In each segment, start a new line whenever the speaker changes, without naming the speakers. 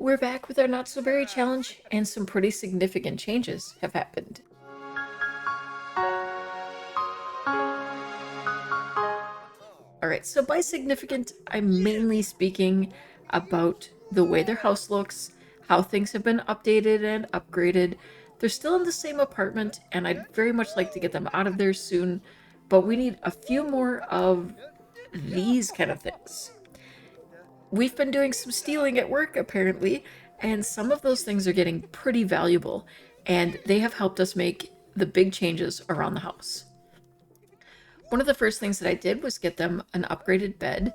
We're back with our Not So Berry challenge, and some pretty significant changes have happened. Alright, so by significant, I'm mainly speaking about the way their house looks, how things have been updated and upgraded. They're still in the same apartment, and I'd very much like to get them out of there soon, but we need a few more of these kind of things. We've been doing some stealing at work, apparently, and some of those things are getting pretty valuable, and they have helped us make the big changes around the house. One of the first things that I did was get them an upgraded bed.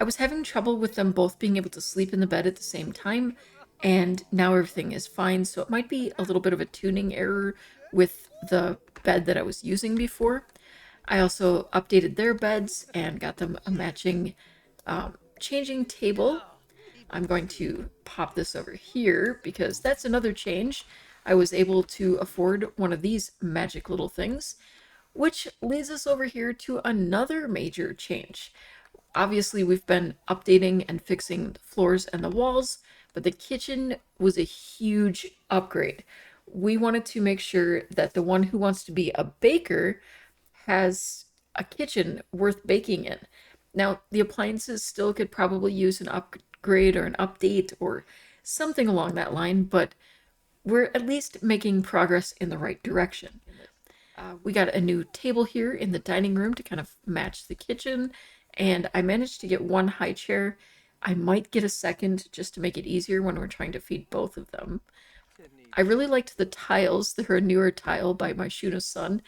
I was having trouble with them both being able to sleep in the bed at the same time, and now everything is fine, so it might be a little bit of a tuning error with the bed that I was using before. I also updated their beds and got them a matching changing table. I'm going to pop this over here because that's another change. I was able to afford one of these magic little things, which leads us over here to another major change. Obviously, we've been updating and fixing the floors and the walls, but the kitchen was a huge upgrade. We wanted to make sure that the one who wants to be a baker has a kitchen worth baking in. Now, the appliances still could probably use an upgrade or an update or something along that line, but we're at least making progress in the right direction. We got a new table here in the dining room to kind of match the kitchen, and I managed to get one high chair. I might get a second just to make it easier when we're trying to feed both of them. I really liked the tiles. They're a newer tile by my Shuna's son,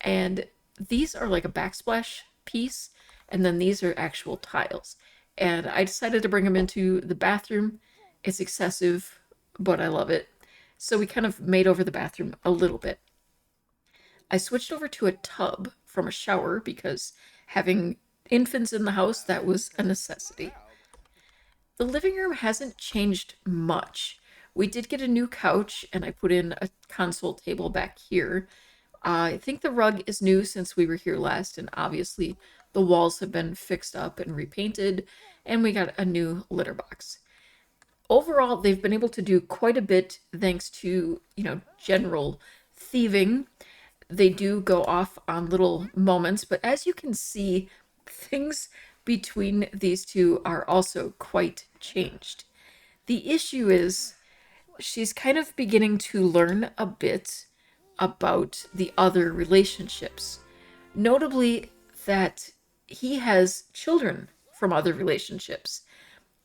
and these are like a backsplash piece, and then these are actual tiles. And I decided to bring them into the bathroom. It's excessive, but I love it. So we kind of made over the bathroom a little bit. I switched over to a tub from a shower because having infants in the house, that was a necessity. The living room hasn't changed much. We did get a new couch, and I put in a console table back here. I think the rug is new since we were here last, and obviously the walls have been fixed up and repainted, and we got a new litter box. Overall, they've been able to do quite a bit thanks to, general thieving. They do go off on little moments, but as you can see, things between these two are also quite changed. The issue is she's kind of beginning to learn a bit about the other relationships. Notably, that he has children from other relationships.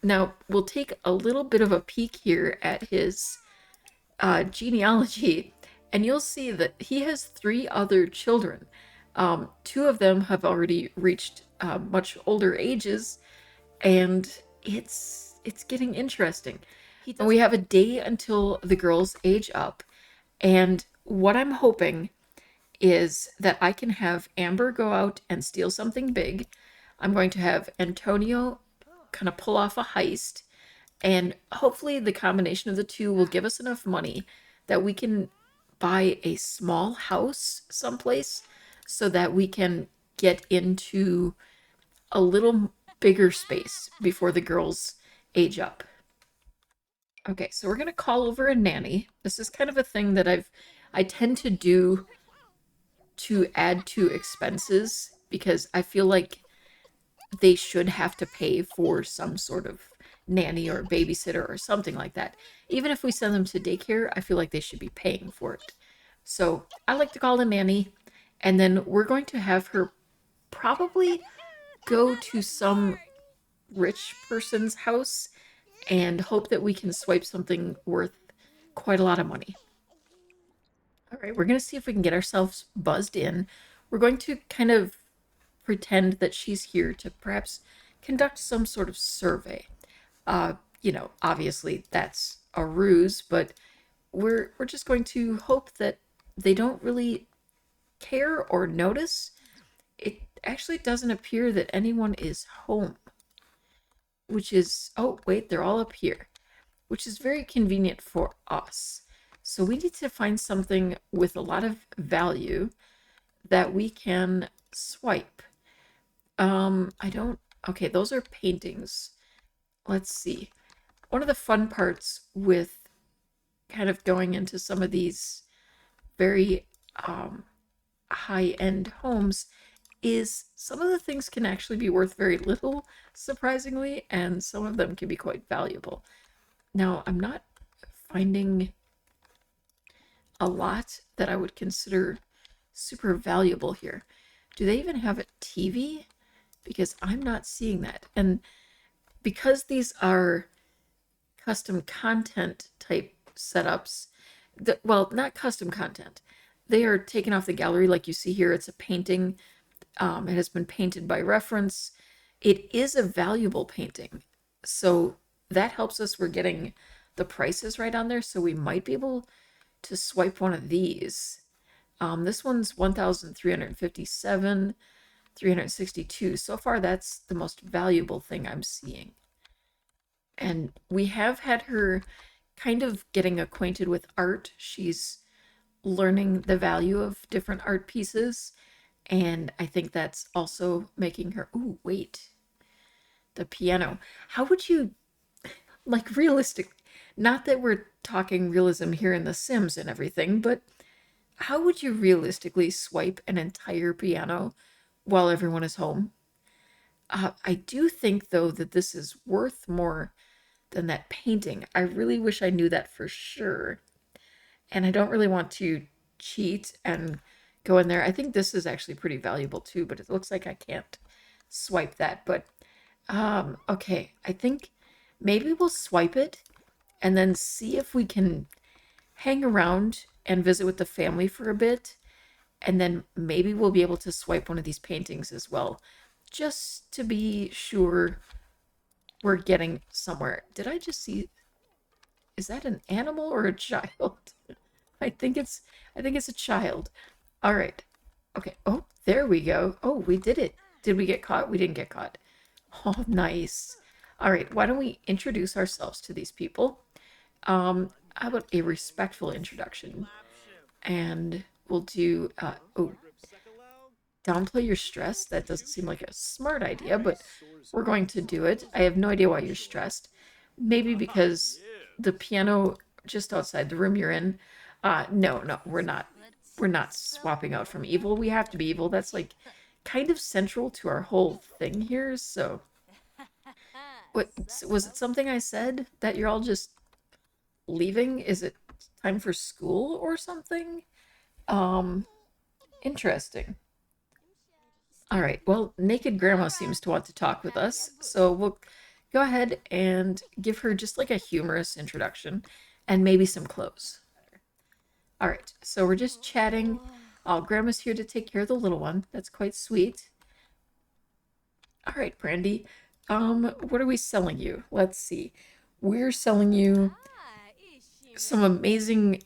Now, we'll take a little bit of a peek here at his genealogy, and you'll see that he has three other children. Two of them have already reached much older ages, and it's getting interesting. And we have a day until the girls age up, and what I'm hoping is that I can have Amber go out and steal something big. I'm going to have Antonio kind of pull off a heist, and hopefully the combination of the two will give us enough money that we can buy a small house someplace so that we can get into a little bigger space before the girls age up. Okay, so we're gonna call over a nanny. This is kind of a thing that I tend to do to add to expenses because I feel like they should have to pay for some sort of nanny or babysitter or something like that. Even if we send them to daycare, I feel like they should be paying for it. So I like to call a nanny, and then we're going to have her probably go to some rich person's house and hope that we can swipe something worth quite a lot of money. All right, we're going to see if we can get ourselves buzzed in. We're going to kind of pretend that she's here to perhaps conduct some sort of survey. Obviously that's a ruse, but we're just going to hope that they don't really care or notice. It actually doesn't appear that anyone is home, which is, oh, wait, they're all up here, which is very convenient for us. So we need to find something with a lot of value that we can swipe. I don't, okay, those are paintings. Let's see. one of the fun parts with kind of going into some of these very high-end homes is some of the things can actually be worth very little, surprisingly, and some of them can be quite valuable. Now, I'm not finding a lot that I would consider super valuable here. Do they even have a TV? Because I'm not seeing that. And because these are custom content type setups, well, not custom content. They are taken off the gallery like you see here. It's a painting. It has been painted by reference. It is a valuable painting. So that helps us. We're getting the prices right on there. So we might be able to swipe one of these. This one's 1,357, 362. So far, that's the most valuable thing I'm seeing. And we have had her kind of getting acquainted with art. She's learning the value of different art pieces. And I think that's also making her, ooh, wait, the piano. How would you, like, realistic, not that we're talking realism here in The Sims and everything, but how would you realistically swipe an entire piano while everyone is home? I do think, though, that this is worth more than that painting. I really wish I knew that for sure. And I don't really want to cheat and go in there. I think this is actually pretty valuable too, but it looks like I can't swipe that. But okay, I think maybe we'll swipe it and then see if we can hang around and visit with the family for a bit. And then maybe we'll be able to swipe one of these paintings as well, just to be sure we're getting somewhere. Did I just see, is that an animal or a child? I think it's a child. All right. Okay. Oh, there we go. Oh, we did it. Did we get caught? We didn't get caught. Oh, nice. All right. Why don't we introduce ourselves to these people? How about a respectful introduction? And we'll do oh, downplay your stress. That doesn't seem like a smart idea, but we're going to do it. I have no idea why you're stressed. Maybe because the piano just outside the room you're in. No, we're not. We're not swapping out from evil. We have to be evil. That's like kind of central to our whole thing here. So, what was it? Something I said that you're all just leaving? Is it time for school or something? Interesting. All right. Well, Naked Grandma seems to want to talk with us, so we'll go ahead and give her just like a humorous introduction and maybe some clothes. All right. So we're just chatting. Oh, Grandma's here to take care of the little one. That's quite sweet. All right, Brandy. What are we selling you? Let's see. We're selling you some amazing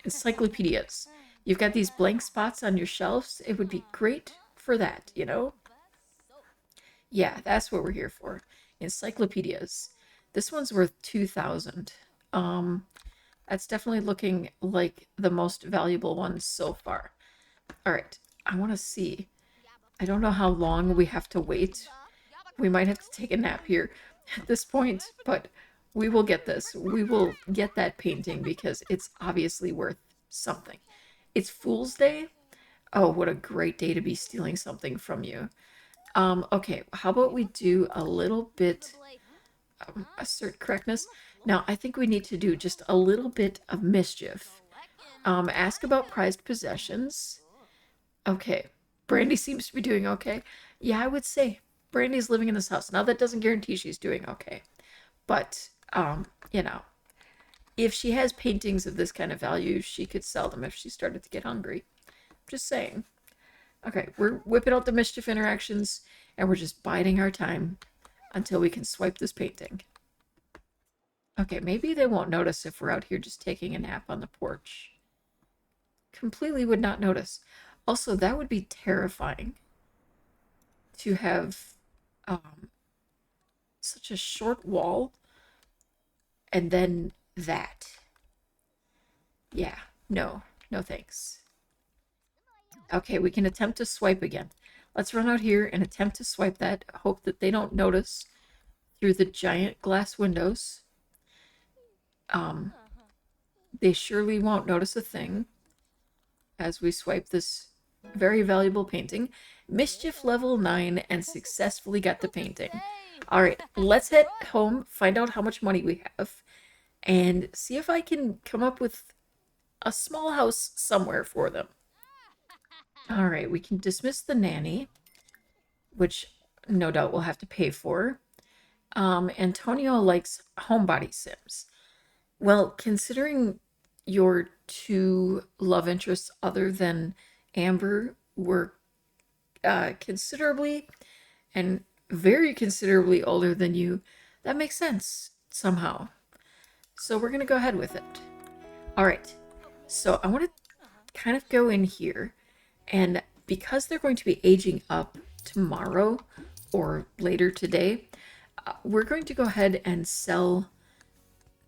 encyclopedias. You've got these blank spots on your shelves. It would be great for that, you know? Yeah, that's what we're here for. Encyclopedias. This one's worth 2,000. That's definitely looking like the most valuable one so far. All right, I want to see. I don't know how long we have to wait. We might have to take a nap here at this point, but we will get this. We will get that painting because it's obviously worth something. It's Fool's Day. Oh, what a great day to be stealing something from you. Okay, how about we do a little bit assert correctness. Now, I think we need to do just a little bit of mischief. Ask about prized possessions. Okay, Brandy seems to be doing okay. Yeah, I would say Brandy's living in this house. Now, that doesn't guarantee she's doing okay. But, you know, if she has paintings of this kind of value, she could sell them if she started to get hungry. Just saying. Okay, we're whipping out the mischief interactions, and we're just biding our time until we can swipe this painting. Okay, maybe they won't notice if we're out here just taking a nap on the porch. Completely would not notice. Also, that would be terrifying to have such a short wall and then that. Yeah, no thanks. Okay, we can attempt to swipe again. Let's run out here and attempt to swipe that. Hope that they don't notice through the giant glass windows. Um, they surely won't notice a thing as we swipe this very valuable painting. Mischief level 9 and successfully got the painting. All right, let's head home, find out how much money we have, and see if I can come up with a small house somewhere for them. All right, we can dismiss the nanny, which no doubt we'll have to pay for. Antonio likes homebody sims. Well, considering your two love interests other than Amber were considerably and very considerably older than you, that makes sense somehow. So we're going to go ahead with it. All right. So I want to kind of go in here, and because they're going to be aging up tomorrow or later today, we're going to go ahead and sell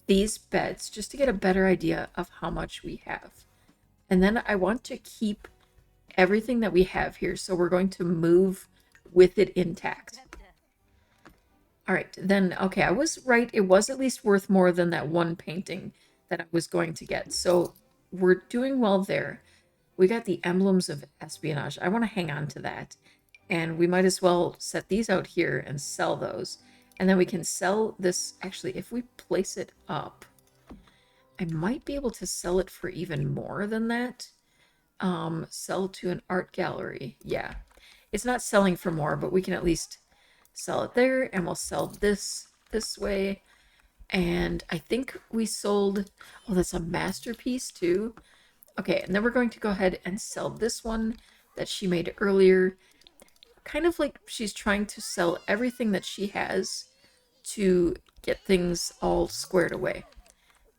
these beds just to get a better idea of how much we have. And then I want to keep everything that we have here, so we're going to move with it intact. All right, then, okay, I was right. It was at least worth more than that one painting that I was going to get. So we're doing well there. We got the emblems of espionage. I want to hang on to that. And we might as well set these out here and sell those. And then we can sell this. Actually, if we place it up, I might be able to sell it for even more than that. Sell to an art gallery. Yeah. It's not selling for more, but we can at least sell it there, and we'll sell this way. And I think we sold, oh, that's a masterpiece too. Okay, and then we're going to go ahead and sell this one that she made earlier. Kind of like she's trying to sell everything that she has to get things all squared away.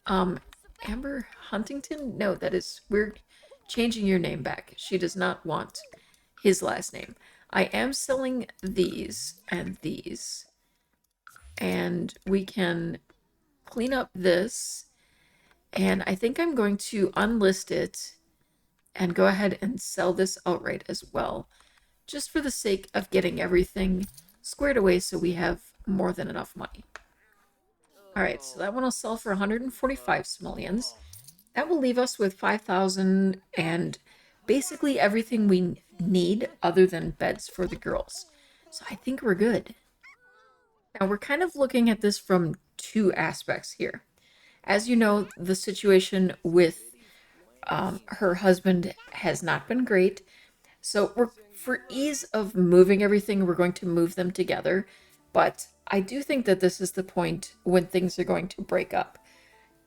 Amber Huntington? No, that is, we're changing your name back. She does not want his last name. I am selling these and these. And we can clean up this. And I think I'm going to unlist it and go ahead and sell this outright as well, just for the sake of getting everything squared away so we have more than enough money. All right, so that one will sell for 145 simoleons. That will leave us with 5,000 and basically everything we need other than beds for the girls. So I think we're good. Now we're kind of looking at this from two aspects here. As you know, the situation with her husband has not been great. So for ease of moving everything, we're going to move them together. But I do think that this is the point when things are going to break up.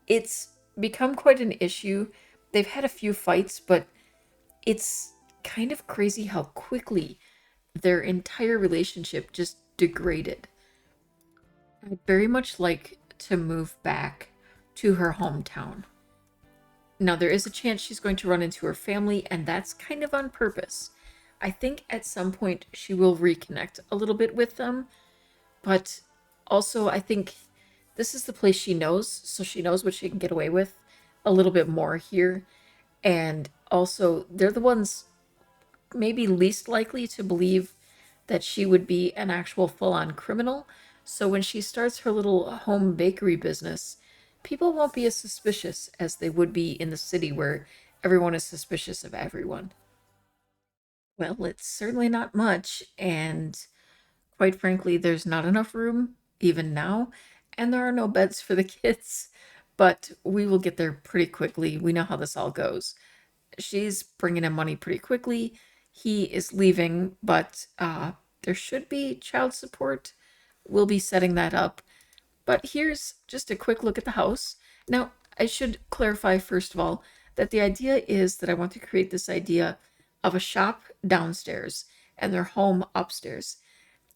It's become quite an issue. They've had a few fights, but it's kind of crazy how quickly their entire relationship just degraded. I'd very much like to move back to her hometown. Now, there is a chance she's going to run into her family, and that's kind of on purpose. I think at some point she will reconnect a little bit with them, but also I think this is the place she knows, so she knows what she can get away with a little bit more here. And also, they're the ones maybe least likely to believe that she would be an actual full-on criminal. So when she starts her little home bakery business, people won't be as suspicious as they would be in the city where everyone is suspicious of everyone. Well, it's certainly not much, and quite frankly, there's not enough room, even now, and there are no beds for the kids. But we will get there pretty quickly. We know how this all goes. She's bringing in money pretty quickly. He is leaving, but there should be child support. We'll be setting that up. But here's just a quick look at the house. Now, I should clarify, first of all, that the idea is that I want to create this idea of a shop downstairs and their home upstairs.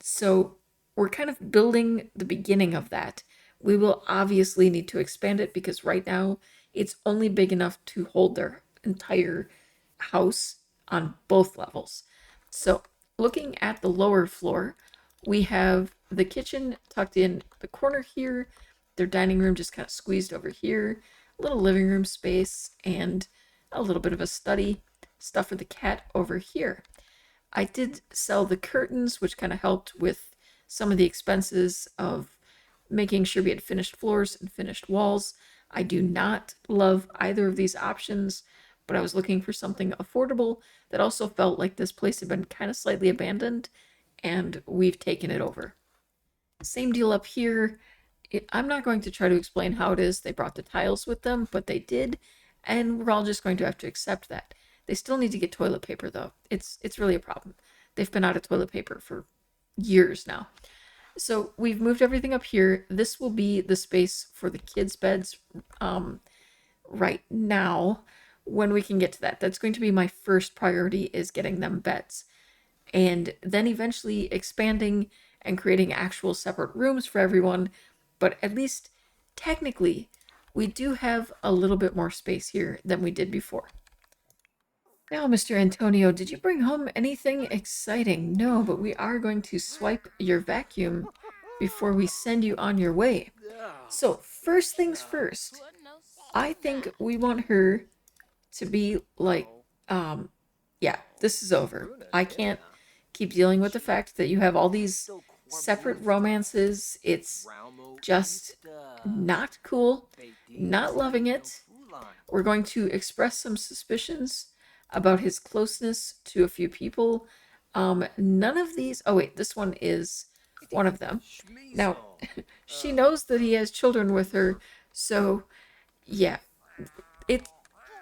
So we're kind of building the beginning of that. We will obviously need to expand it because right now it's only big enough to hold their entire house on both levels. So looking at the lower floor, we have the kitchen tucked in the corner here, their dining room just kind of squeezed over here, a little living room space, and a little bit of a study, stuff for the cat over here. I did sell the curtains, which kind of helped with some of the expenses of making sure we had finished floors and finished walls. I do not love either of these options, but I was looking for something affordable that also felt like this place had been kind of slightly abandoned, and we've taken it over. Same deal up here. I'm not going to try to explain how it is they brought the tiles with them, but they did, and we're all just going to have to accept that. They still need to get toilet paper, though. It's really a problem. They've been out of toilet paper for years now. So we've moved everything up here. This will be the space for the kids' beds right now when we can get to that. That's going to be my first priority, is getting them beds. And then eventually expanding and creating actual separate rooms for everyone. But at least technically, we do have a little bit more space here than we did before. Now, Mr. Antonio, did you bring home anything exciting? No, but we are going to swipe your vacuum before we send you on your way. So, first things first, I think we want her to be like, yeah, this is over. I can't keep dealing with the fact that you have all these separate romances. It's just not cool, not loving it. We're going to express some suspicions about his closeness to a few people. None of these. Oh, wait, this one is one of them. Now, she knows that he has children with her, so yeah, it.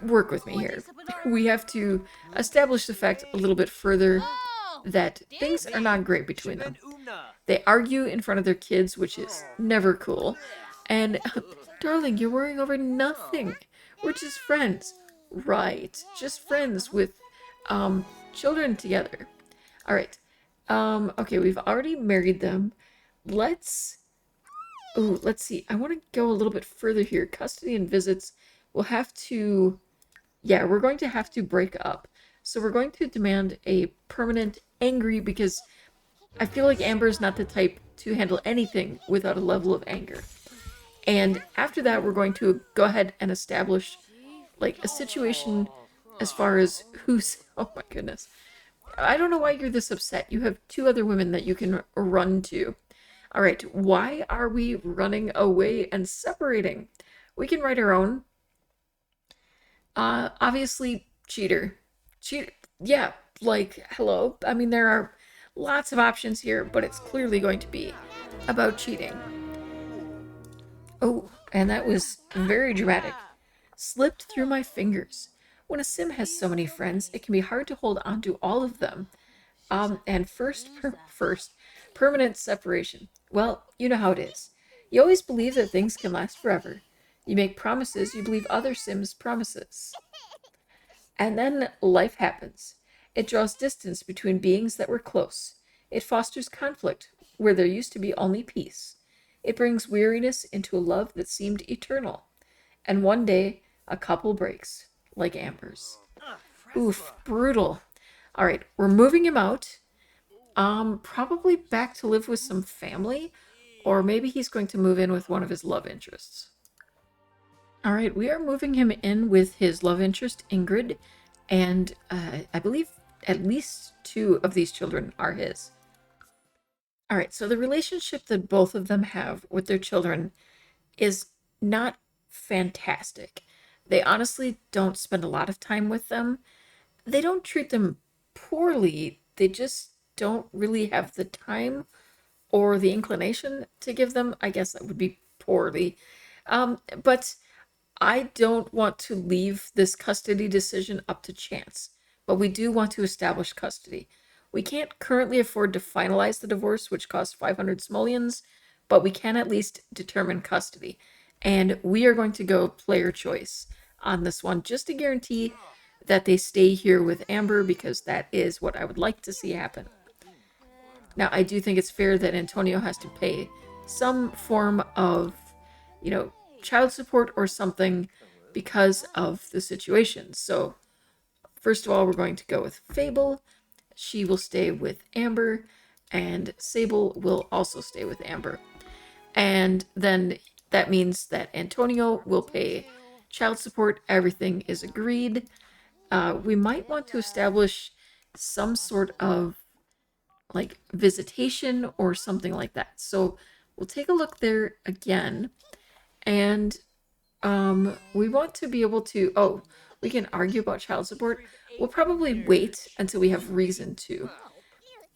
Work with me here. We have to establish the fact a little bit further that things are not great between them. They argue in front of their kids, which is never cool. And, darling, you're worrying over nothing. We're just friends. Right. Just friends with, children together. All right. Okay, we've already married them. Let's, let's see. I want to go a little bit further here. Custody and visits. We'll have to, yeah, we're going to have to break up. So we're going to demand a permanent angry, because I feel like Amber is not the type to handle anything without a level of anger. And after that, we're going to go ahead and establish like a situation as far as who's, oh my goodness. I don't know why you're this upset. You have two other women that you can run to. All right, why are we running away and separating? We can write our own. Obviously, cheater. Cheater. Yeah, like, hello. I mean, there are lots of options here, but it's clearly going to be about cheating. Oh, and that was very dramatic. Slipped through my fingers. When a sim has so many friends, it can be hard to hold on to all of them. And first, permanent separation. Well, you know how it is. You always believe that things can last forever. You make promises, you believe other sims' promises. And then life happens. It draws distance between beings that were close. It fosters conflict where there used to be only peace. It brings weariness into a love that seemed eternal. And one day, a couple breaks, like Amber's. Oof, brutal. All right, we're moving him out. Probably back to live with some family, or maybe he's going to move in with one of his love interests. All right, we are moving him in with his love interest, Ingrid, and I believe at least two of these children are his. All right, so the relationship that both of them have with their children is not fantastic. They honestly don't spend a lot of time with them. They don't treat them poorly, they just don't really have the time or the inclination to give them. I guess that would be poorly. But I don't want to leave this custody decision up to chance, but we do want to establish custody. We can't currently afford to finalize the divorce, which costs 500 simoleons, but we can at least determine custody. And we are going to go player choice on this one, just to guarantee that they stay here with Amber, because that is what I would like to see happen. Now, I do think it's fair that Antonio has to pay some form of, child support or something because of the situation. So, first of all, we're going to go with Fable. She will stay with Amber, and Sable will also stay with Amber. And then that means that Antonio will pay child support. Everything is agreed. We might want to establish some sort of like visitation or something like that. So we'll take a look there again. And We want to be able to, oh, we can argue about child support. We'll probably wait until we have reason to.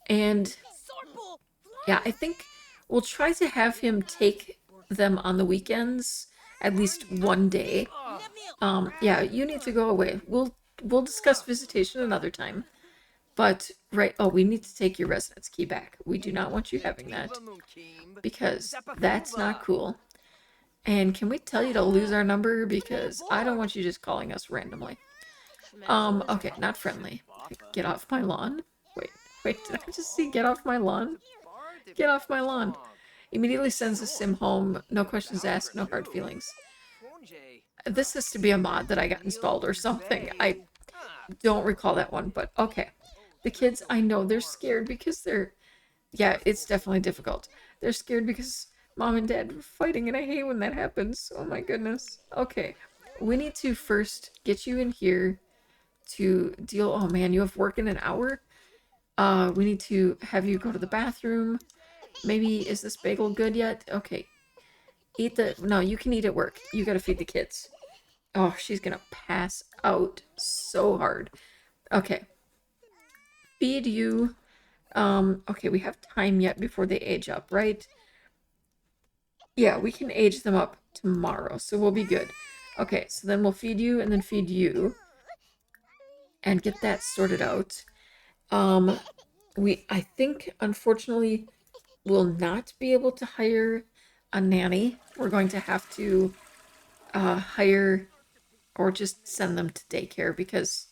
And yeah, I think we'll try to have him take them on the weekends at least one day. Yeah, you need to go away. We'll discuss visitation another time. But right, oh, we need to take your residence key back. We do not want you having that because that's not cool. And can we tell you to lose our number because I don't want you just calling us randomly. Okay, not friendly. Get off my lawn. Wait, did I just see get off my lawn? Get off my lawn. Immediately sends the sim home. No questions asked, no hard feelings. This has to be a mod that I got installed or something. I don't recall that one, but okay. The kids, I know they're scared because they're... Yeah, it's definitely difficult. They're scared because mom and dad were fighting, and I hate when that happens. Oh my goodness. Okay. We need to first get you in here to deal... Oh man, you have work in an hour? We need to have you go to the bathroom. Maybe, is this bagel good yet? Okay. Eat the... No, you can eat at work. You gotta feed the kids. Oh, she's gonna pass out so hard. Okay. Feed you. Okay, we have time yet before they age up, right? Yeah, we can age them up tomorrow, so we'll be good. Okay, so then we'll feed you and then feed you. And get that sorted out. I think, unfortunately, will not be able to hire a nanny. We're going to have to hire or just send them to daycare because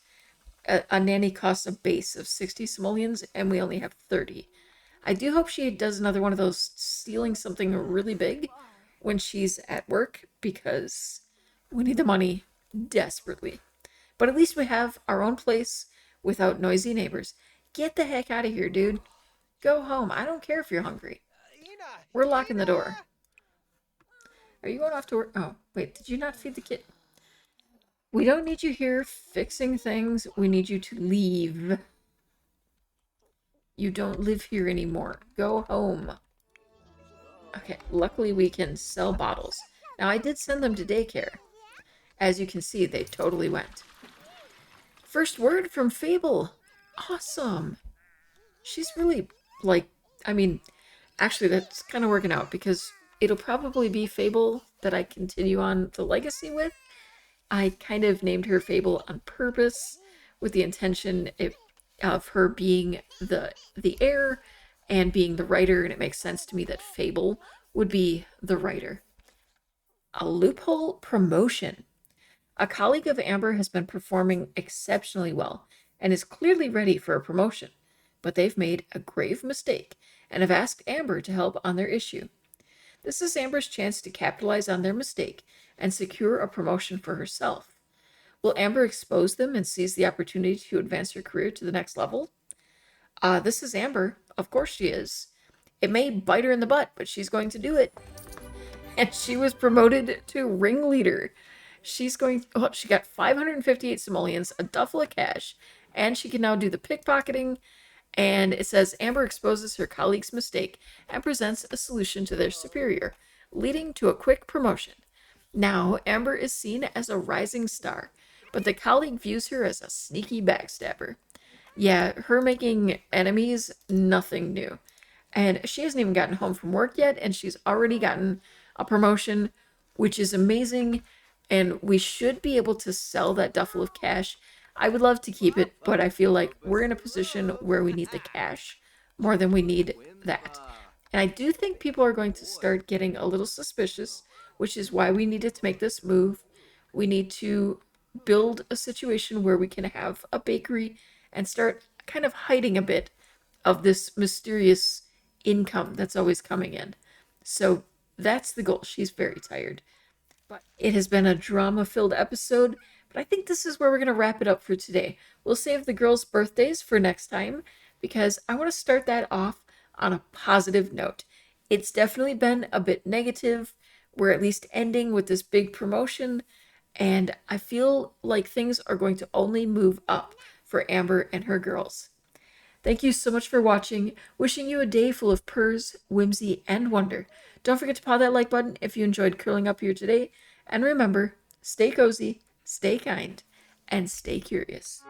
a nanny costs a base of 60 simoleons and we only have 30. I do hope she does another one of those stealing something really big when she's at work because we need the money desperately. But at least we have our own place without noisy neighbors. Get the heck out of here, dude. Go home. I don't care if you're hungry. We're locking the door. Are you going off to work? Oh, wait. Did you not feed the kid? We don't need you here fixing things. We need you to leave. You don't live here anymore. Go home. Okay, luckily we can sell bottles. Now, I did send them to daycare. As you can see, they totally went. First word from Fable. Awesome. She's really, like, I mean, actually, that's kind of working out because it'll probably be Fable that I continue on the legacy with. I kind of named her Fable on purpose with the intention of her being the heir and being the writer, and it makes sense to me that Fable would be the writer. A loophole promotion. A colleague of Amber has been performing exceptionally well and is clearly ready for a promotion, but they've made a grave mistake and have asked Amber to help on their issue. This is Amber's chance to capitalize on their mistake and secure a promotion for herself. Will Amber expose them and seize the opportunity to advance her career to the next level? This is Amber. Of course she is. It may bite her in the butt, but she's going to do it. And she was promoted to ringleader. She's going... Oh, she got 558 simoleons, a duffel of cash, and she can now do the pickpocketing. And it says Amber exposes her colleague's mistake and presents a solution to their superior, leading to a quick promotion. Now, Amber is seen as a rising star, but the colleague views her as a sneaky backstabber. Yeah, her making enemies, nothing new. And she hasn't even gotten home from work yet, and she's already gotten a promotion, which is amazing. And we should be able to sell that duffel of cash. I would love to keep it, but I feel like we're in a position where we need the cash more than we need that. And I do think people are going to start getting a little suspicious, which is why we needed to make this move. We need to build a situation where we can have a bakery and start kind of hiding a bit of this mysterious income that's always coming in. So that's the goal. She's very tired. But it has been a drama-filled episode, but I think this is where we're going to wrap it up for today. We'll save the girls' birthdays for next time because I want to start that off on a positive note. It's definitely been a bit negative. We're at least ending with this big promotion, and I feel like things are going to only move up for Amber and her girls. Thank you so much for watching. Wishing you a day full of purrs, whimsy, and wonder. Don't forget to paw that like button if you enjoyed curling up here today, And remember, stay cozy, stay kind, and stay curious.